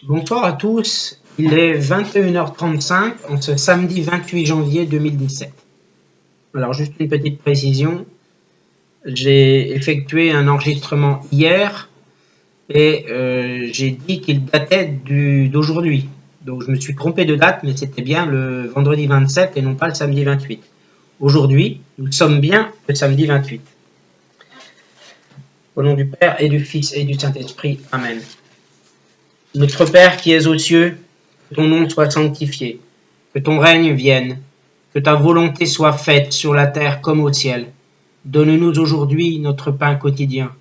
Bonsoir à tous, il est 21h35 en ce samedi 28 janvier 2017. Alors juste une petite précision, j'ai effectué un enregistrement hier et j'ai dit qu'il datait d'aujourd'hui. Donc je me suis trompé de date, mais c'était bien le vendredi 27 et non pas le samedi 28. Aujourd'hui, nous sommes bien le samedi 28. Au nom du Père et du Fils et du Saint-Esprit. Amen. Notre Père qui es aux cieux, que ton nom soit sanctifié, que ton règne vienne, que ta volonté soit faite sur la terre comme au ciel. Donne-nous aujourd'hui notre pain quotidien.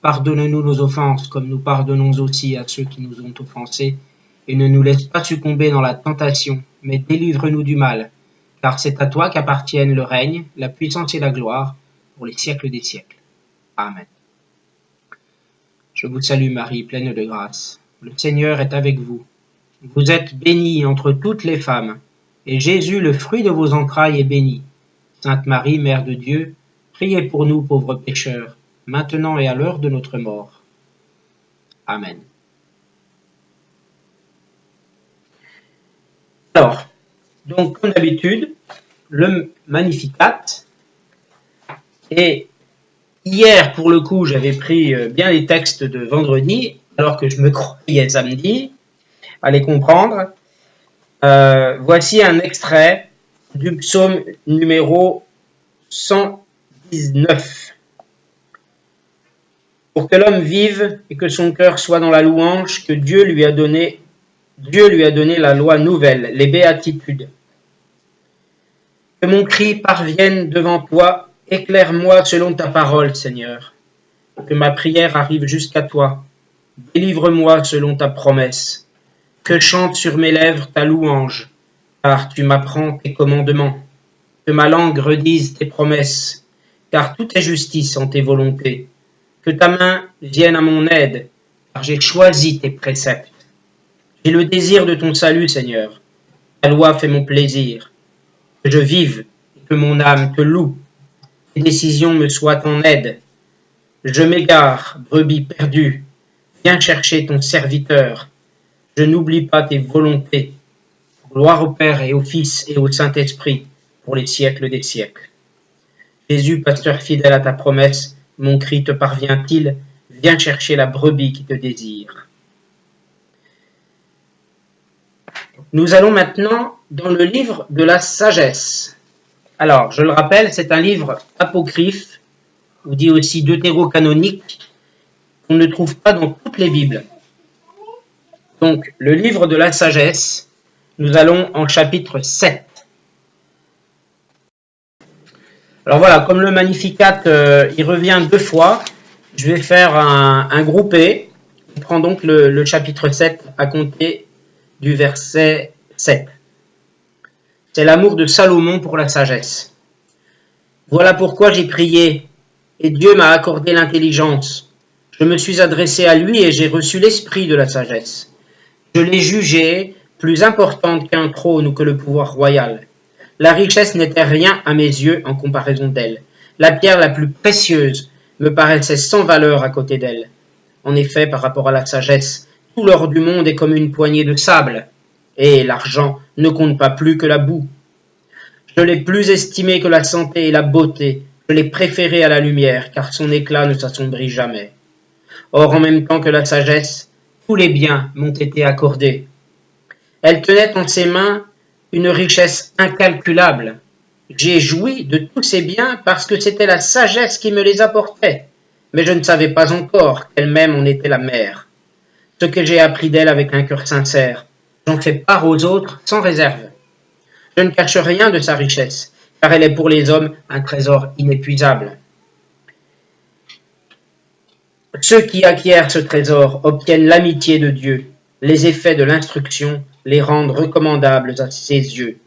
Pardonne-nous nos offenses comme nous pardonnons aussi à ceux qui nous ont offensés. Et ne nous laisse pas succomber dans la tentation, mais délivre-nous du mal. Car c'est à toi qu'appartiennent le règne, la puissance et la gloire, pour les siècles des siècles. Amen. Je vous salue Marie, pleine de grâce. Le Seigneur est avec vous. Vous êtes bénie entre toutes les femmes, et Jésus, le fruit de vos entrailles, est béni. Sainte Marie, Mère de Dieu, priez pour nous pauvres pécheurs, maintenant et à l'heure de notre mort. Amen. Alors, donc comme d'habitude, le Magnificat, et hier pour le coup j'avais pris bien les textes de vendredi, alors que je me croyais samedi, à les comprendre. Voici un extrait du psaume numéro 119. Pour que l'homme vive et que son cœur soit dans la louange, que Dieu lui a donné la loi nouvelle, les béatitudes. Que mon cri parvienne devant toi, éclaire-moi selon ta parole, Seigneur. Que ma prière arrive jusqu'à toi, délivre-moi selon ta promesse. Que chante sur mes lèvres ta louange, car tu m'apprends tes commandements. Que ma langue redise tes promesses, car tout est justice en tes volontés. Que ta main vienne à mon aide, car j'ai choisi tes préceptes. J'ai le désir de ton salut, Seigneur. Ta loi fait mon plaisir. Que je vive et que mon âme te loue. Tes décisions me soient en aide. Je m'égare, brebis perdue. Viens chercher ton serviteur. Je n'oublie pas tes volontés. Gloire au Père et au Fils et au Saint-Esprit, pour les siècles des siècles. Jésus, pasteur fidèle à ta promesse, mon cri te parvient-il? Viens chercher la brebis qui te désire. Nous allons maintenant dans le livre de la sagesse. Alors, je le rappelle, c'est un livre apocryphe, ou dit aussi deutérocanonique, qu'on ne trouve pas dans toutes les Bibles. Donc, le livre de la sagesse, nous allons en chapitre 7. Alors voilà, comme le Magnificat, il revient 2 fois, je vais faire un groupé. On prend donc le chapitre 7 à compter du verset 7. C'est l'amour de Salomon pour la sagesse. Voilà pourquoi j'ai prié, et Dieu m'a accordé l'intelligence. Je me suis adressé à lui et j'ai reçu l'esprit de la sagesse. Je l'ai jugée plus importante qu'un trône ou que le pouvoir royal. La richesse n'était rien à mes yeux en comparaison d'elle. La pierre la plus précieuse me paraissait sans valeur à côté d'elle. En effet, par rapport à la sagesse, tout l'or du monde est comme une poignée de sable, et l'argent ne compte pas plus que la boue. Je l'ai plus estimé que la santé et la beauté, je l'ai préféré à la lumière, car son éclat ne s'assombrit jamais. Or, en même temps que la sagesse, tous les biens m'ont été accordés. Elle tenait en ses mains une richesse incalculable. J'ai joui de tous ces biens parce que c'était la sagesse qui me les apportait, mais je ne savais pas encore qu'elle-même en était la mère. Ce que j'ai appris d'elle avec un cœur sincère, j'en fais part aux autres sans réserve. Je ne cache rien de sa richesse, car elle est pour les hommes un trésor inépuisable. Ceux qui acquièrent ce trésor obtiennent l'amitié de Dieu, les effets de l'instruction les rendent recommandables à ses yeux.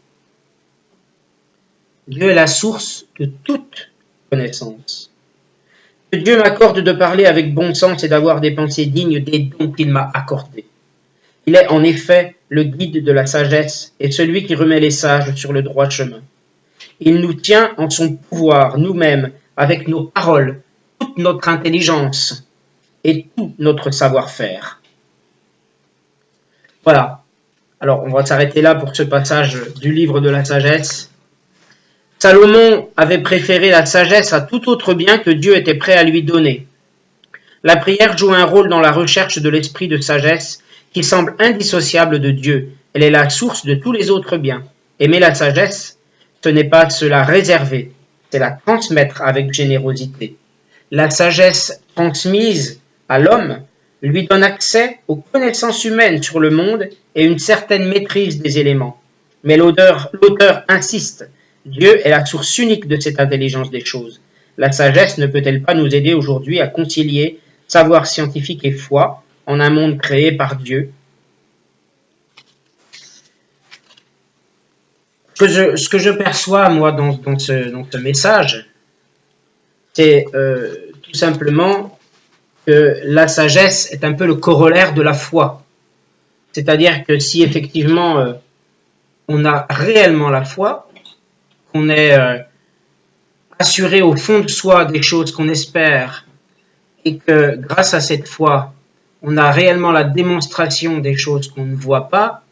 Dieu est la source de toute connaissance. Que Dieu m'accorde de parler avec bon sens et d'avoir des pensées dignes des dons qu'il m'a accordés. Il est en effet le guide de la sagesse et celui qui remet les sages sur le droit chemin. Il nous tient en son pouvoir, nous-mêmes, avec nos paroles, toute notre intelligence et tout notre savoir-faire. Voilà. Alors, on va s'arrêter là pour ce passage du livre de la sagesse. Salomon avait préféré la sagesse à tout autre bien que Dieu était prêt à lui donner. La prière joue un rôle dans la recherche de l'esprit de sagesse qui semble indissociable de Dieu. Elle est la source de tous les autres biens. Aimer la sagesse, ce n'est pas se la réserver, c'est la transmettre avec générosité. La sagesse transmise à l'homme lui donne accès aux connaissances humaines sur le monde et une certaine maîtrise des éléments. Mais l'auteur insiste, Dieu est la source unique de cette intelligence des choses. La sagesse ne peut-elle pas nous aider aujourd'hui à concilier savoir scientifique et foi en un monde créé par Dieu? Ce que je perçois, moi, dans ce message, c'est tout simplement que la sagesse est un peu le corollaire de la foi. C'est-à-dire que si effectivement on a réellement la foi, qu'on est assuré au fond de soi des choses qu'on espère, et que grâce à cette foi, on a réellement la démonstration des choses qu'on ne voit pas,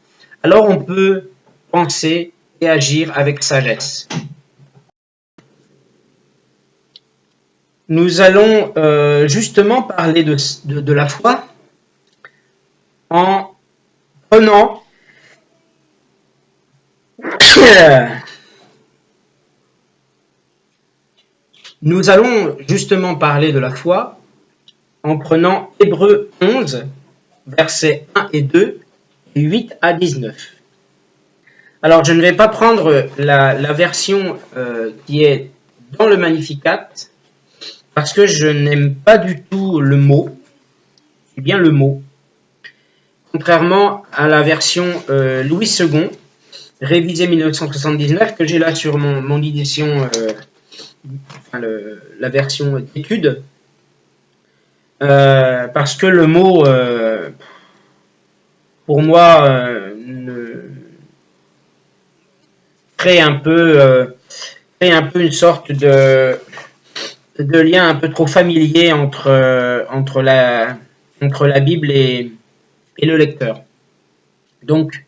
alors on peut penser et agir avec sagesse. Nous allons justement parler de la foi en prenant Nous allons justement parler de la foi en prenant Hébreux 11, versets 1 et 2, 8 à 19. Alors, je ne vais pas prendre la version qui est dans le Magnificat, parce que je n'aime pas du tout le mot, c'est bien le mot, contrairement à la version Louis II, révisée 1979, que j'ai là sur mon édition, la version d'étude, parce que le mot, pour moi, crée un peu une sorte de lien un peu trop familier entre la Bible et le lecteur. Donc,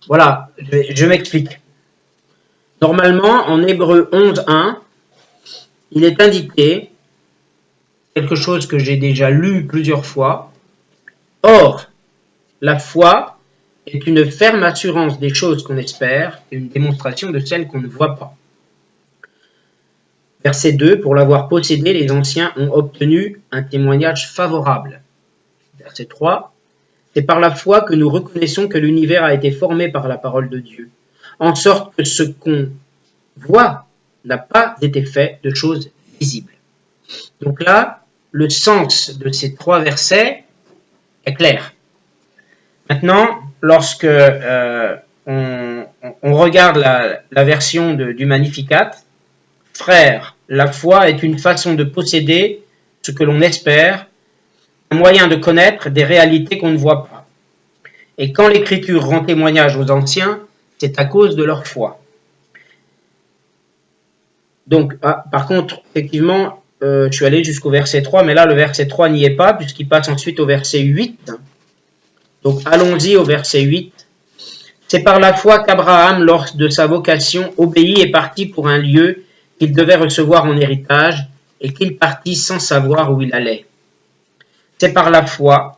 voilà, je m'explique. Normalement, en Hébreux 11.1, il est indiqué quelque chose que j'ai déjà lu plusieurs fois. Or, la foi est une ferme assurance des choses qu'on espère et une démonstration de celles qu'on ne voit pas. Verset 2, pour l'avoir possédé, les anciens ont obtenu un témoignage favorable. Verset 3, c'est par la foi que nous reconnaissons que l'univers a été formé par la parole de Dieu, en sorte que ce qu'on voit n'a pas été fait de choses visibles. Donc là, le sens de ces 3 versets est clair. Maintenant, lorsque on regarde la version du Magnificat, frère, la foi est une façon de posséder ce que l'on espère, un moyen de connaître des réalités qu'on ne voit pas. Et quand l'Écriture rend témoignage aux anciens, c'est à cause de leur foi. Donc, par contre, effectivement, je suis allé jusqu'au verset 3, mais là, le verset 3 n'y est pas, puisqu'il passe ensuite au verset 8. Donc, allons-y au verset 8. C'est par la foi qu'Abraham, lors de sa vocation, obéit et partit pour un lieu qu'il devait recevoir en héritage, et qu'il partit sans savoir où il allait. C'est par la foi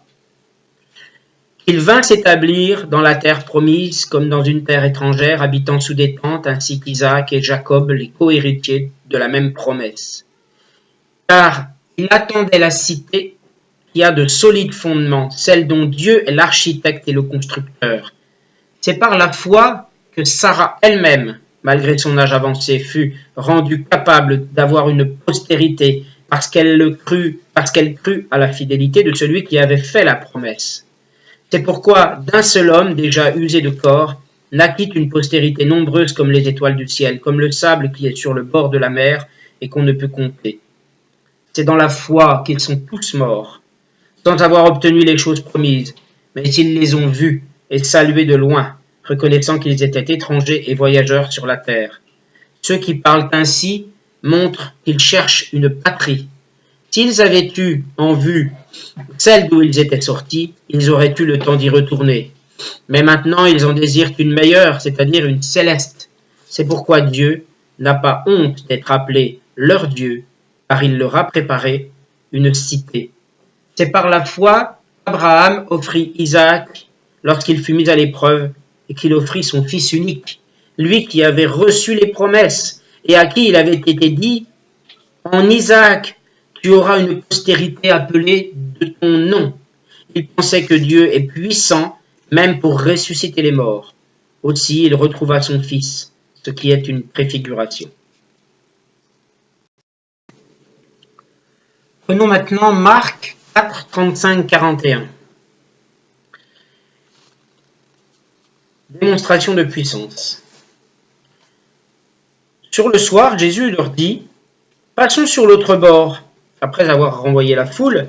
qu'il vint s'établir dans la terre promise, comme dans une terre étrangère, habitant sous des tentes, ainsi qu'Isaac et Jacob, les co-héritiers de la même promesse. Car il attendait la cité qui a de solides fondements, celle dont Dieu est l'architecte et le constructeur. C'est par la foi que Sarah elle-même, malgré son âge avancé, fut rendue capable d'avoir une postérité, parce qu'elle crut à la fidélité de celui qui avait fait la promesse. C'est pourquoi d'un seul homme déjà usé de corps naquit une postérité nombreuse comme les étoiles du ciel, comme le sable qui est sur le bord de la mer et qu'on ne peut compter. C'est dans la foi qu'ils sont tous morts, sans avoir obtenu les choses promises, mais ils les ont vues et saluées de loin, reconnaissant qu'ils étaient étrangers et voyageurs sur la terre. Ceux qui parlent ainsi montrent qu'ils cherchent une patrie. S'ils avaient eu en vue celle d'où ils étaient sortis, ils auraient eu le temps d'y retourner. Mais maintenant, ils en désirent une meilleure, c'est-à-dire une céleste. C'est pourquoi Dieu n'a pas honte d'être appelé leur Dieu, car il leur a préparé une cité. C'est par la foi qu'Abraham offrit Isaac lorsqu'il fut mis à l'épreuve et qu'il offrit son fils unique, lui qui avait reçu les promesses et à qui il avait été dit « En Isaac, tu auras une postérité appelée de ton nom. » Il pensait que Dieu est puissant même pour ressusciter les morts. Aussi, il retrouva son fils, ce qui est une préfiguration. Prenons maintenant Marc 4, 35-41. Démonstration de puissance. Sur le soir, Jésus leur dit « Passons sur l'autre bord. » Après avoir renvoyé la foule,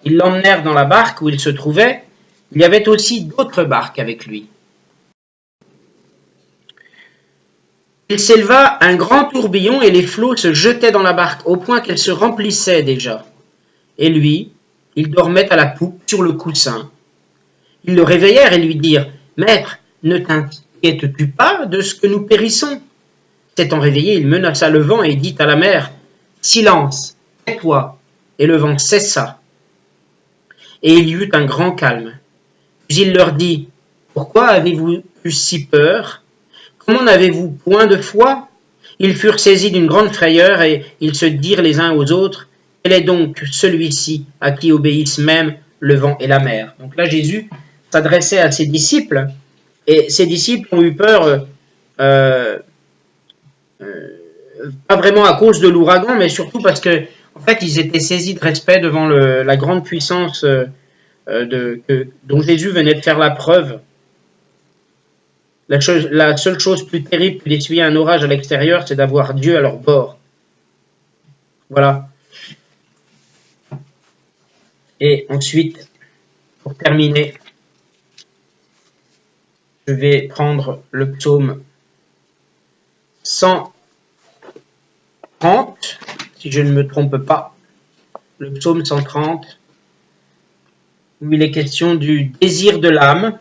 ils l'emmenèrent dans la barque où il se trouvait. Il y avait aussi d'autres barques avec lui. Il s'éleva un grand tourbillon et les flots se jetaient dans la barque au point qu'elle se remplissait déjà. Et lui, il dormait à la poupe sur le coussin. Ils le réveillèrent et lui dirent « Maître, ne t'inquiètes-tu pas de ce que nous périssons ?» S'étant réveillé, il menaça le vent et dit à la mer « Silence, tais-toi !» Et le vent cessa. Et il y eut un grand calme. Puis il leur dit « Pourquoi avez-vous eu si peur ? Comment n'avez-vous point de foi ?» Ils furent saisis d'une grande frayeur et ils se dirent les uns aux autres « Quel est donc celui-ci à qui obéissent même le vent et la mer ?» Donc là, Jésus s'adressait à ses disciples et ses disciples ont eu peur, pas vraiment à cause de l'ouragan, mais surtout parce que en fait, ils étaient saisis de respect devant la grande puissance dont Jésus venait de faire la preuve. La seule chose plus terrible que d'essuyer un orage à l'extérieur, c'est d'avoir Dieu à leur bord. Voilà. Et ensuite, pour terminer, je vais prendre le psaume 130, si je ne me trompe pas. Le psaume 130, où il est question du désir de l'âme.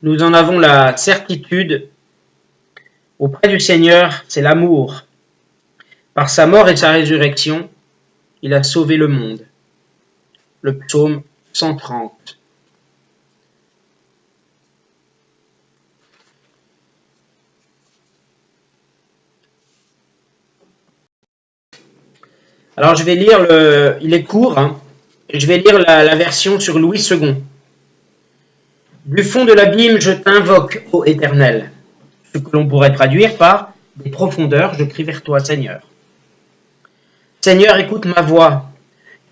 Nous en avons la certitude. Auprès du Seigneur, c'est l'amour. Par sa mort et sa résurrection, il a sauvé le monde. Le psaume 130. Alors je vais lire, il est court, hein, je vais lire la version sur Louis II. Du fond de l'abîme, je t'invoque, ô Éternel. Ce que l'on pourrait traduire par des profondeurs, je crie vers toi, Seigneur. Seigneur, écoute ma voix,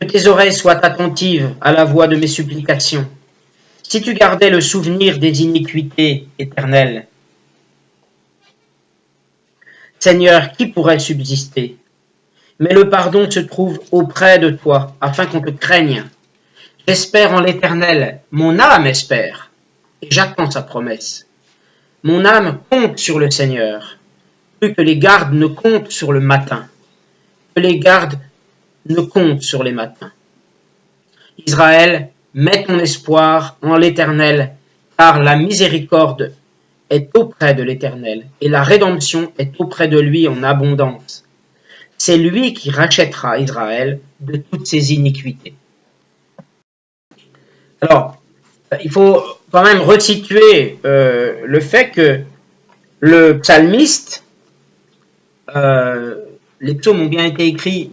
que tes oreilles soient attentives à la voix de mes supplications. Si tu gardais le souvenir des iniquités éternelles, Seigneur, qui pourrait subsister? Mais le pardon se trouve auprès de toi, afin qu'on te craigne. J'espère en l'Éternel, mon âme espère, et j'attends sa promesse. Mon âme compte sur le Seigneur, plus que les gardes ne comptent sur le matin, que les gardes ne comptent sur les matins. Israël, mets ton espoir en l'Éternel, car la miséricorde est auprès de l'Éternel, et la rédemption est auprès de lui en abondance. C'est lui qui rachètera Israël de toutes ses iniquités. Alors, il faut quand même resituer le fait que le psalmiste, les psaumes ont bien été écrits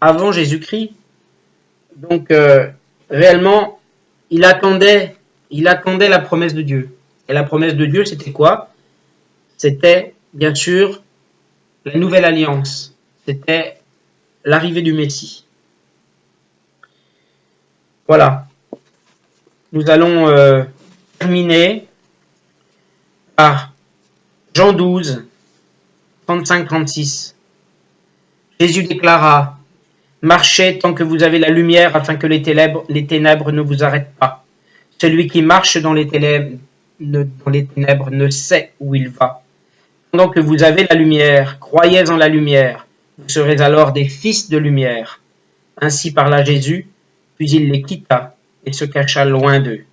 avant Jésus-Christ, donc réellement, il attendait la promesse de Dieu. Et la promesse de Dieu, c'était quoi? C'était, bien sûr, la nouvelle alliance, c'était l'arrivée du Messie. Voilà. Nous allons terminer par Jean 12, 35-36. Jésus déclara, « Marchez tant que vous avez la lumière, afin que les ténèbres ne vous arrêtent pas. Celui qui marche dans les ténèbres ne sait où il va. Pendant que vous avez la lumière, croyez en la lumière, vous serez alors des fils de lumière. » Ainsi parla Jésus, puis il les quitta et se cacha loin d'eux.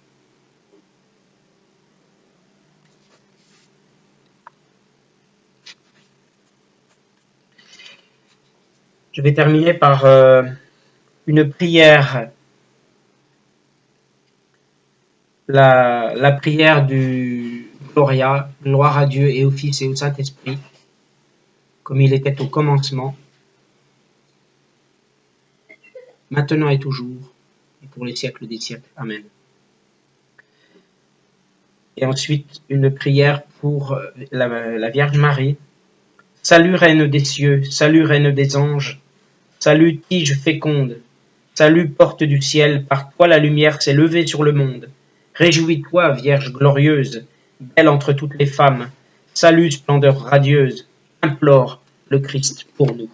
Je vais terminer par une prière, la prière du Gloria, gloire à Dieu et au Fils et au Saint-Esprit, comme il était au commencement, maintenant et toujours, et pour les siècles des siècles. Amen. Et ensuite, une prière pour la Vierge Marie. Salut Reine des cieux, salut Reine des anges, salut tige féconde, salut porte du ciel, par toi la lumière s'est levée sur le monde. Réjouis-toi, Vierge glorieuse, belle entre toutes les femmes, salut splendeur radieuse, implore le Christ pour nous.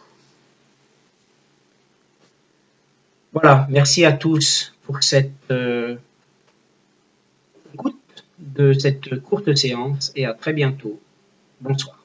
Voilà, merci à tous pour cette écoute de cette courte séance et à très bientôt. Bonsoir.